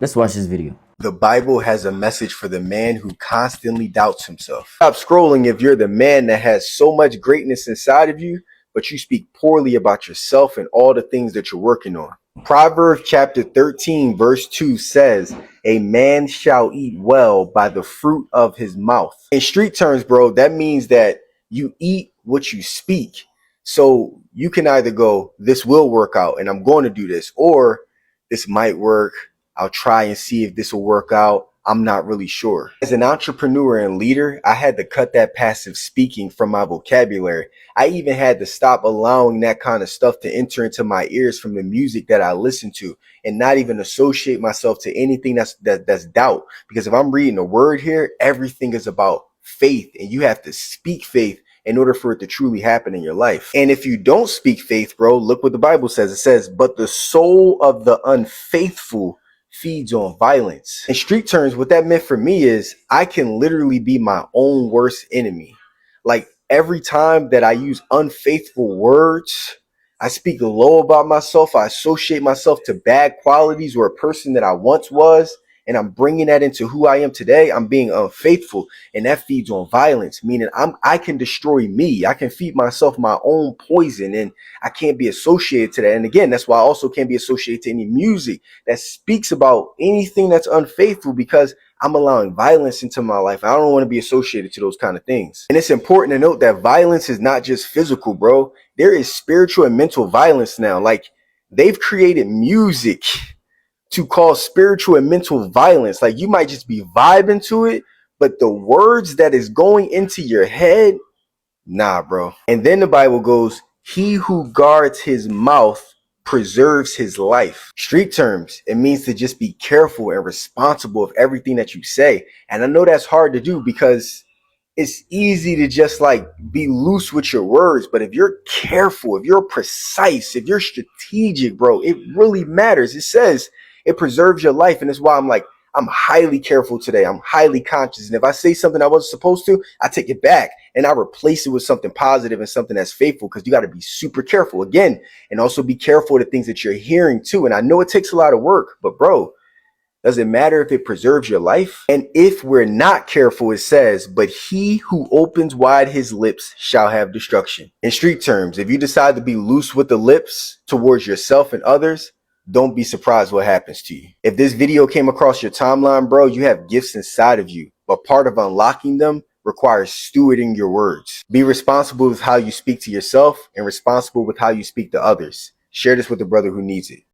Let's watch this video. The Bible has a message for the man who constantly doubts himself. Stop scrolling if you're the man that has so much greatness inside of you, but you speak poorly about yourself and all the things that you're working on. Proverbs chapter 13 verse 2 says, "A man shall eat well by the fruit of his mouth." In street terms, bro, that means that you eat what you speak. So you can either go, this will work out and I'm going to do this, or this might work. I'll try and see if this will work out. I'm not really sure. As an entrepreneur and leader, I had to cut that passive speaking from my vocabulary. I even had to stop allowing that kind of stuff to enter into my ears from the music that I listen to, and not even associate myself to anything that's doubt. Because if I'm reading a word here, everything is about faith, and you have to speak faith in order for it to truly happen in your life. And if you don't speak faith, bro, look what the Bible says. It says, "But the soul of the unfaithful feeds on violence." In street terms, what that meant for me is I can literally be my own worst enemy. Like every time that I use unfaithful words, I speak low about myself, I associate myself to bad qualities or a person that I once was, and I'm bringing that into who I am today. I'm being unfaithful, and that feeds on violence, meaning I can destroy me. I can feed myself my own poison, and I can't be associated to that. And again, that's why I also can't be associated to any music that speaks about anything that's unfaithful, because I'm allowing violence into my life. I don't want to be associated to those kind of things. And it's important to note that violence is not just physical, bro. There is spiritual and mental violence now. Like, they've created music to cause spiritual and mental violence. Like, you might just be vibing to it, but the words that is going into your head, nah, bro. And then the Bible goes, "He who guards his mouth preserves his life." Street terms, it means to just be careful and responsible of everything that you say. And I know that's hard to do because it's easy to just like be loose with your words. But if you're careful, if you're precise, if you're strategic, bro, it really matters. It says it preserves your life. And that's why I'm highly careful today. I'm highly conscious. And if I say something I wasn't supposed to, I take it back and I replace it with something positive and something that's faithful, because you got to be super careful again, and also be careful of the things that you're hearing too. And I know it takes a lot of work, but bro, does it matter if it preserves your life? And if we're not careful, it says, "But he who opens wide his lips shall have destruction." In street terms, if you decide to be loose with the lips towards yourself and others, don't be surprised what happens to you. If this video came across your timeline, bro, you have gifts inside of you, but part of unlocking them requires stewarding your words. Be responsible with how you speak to yourself and responsible with how you speak to others. Share this with a brother who needs it.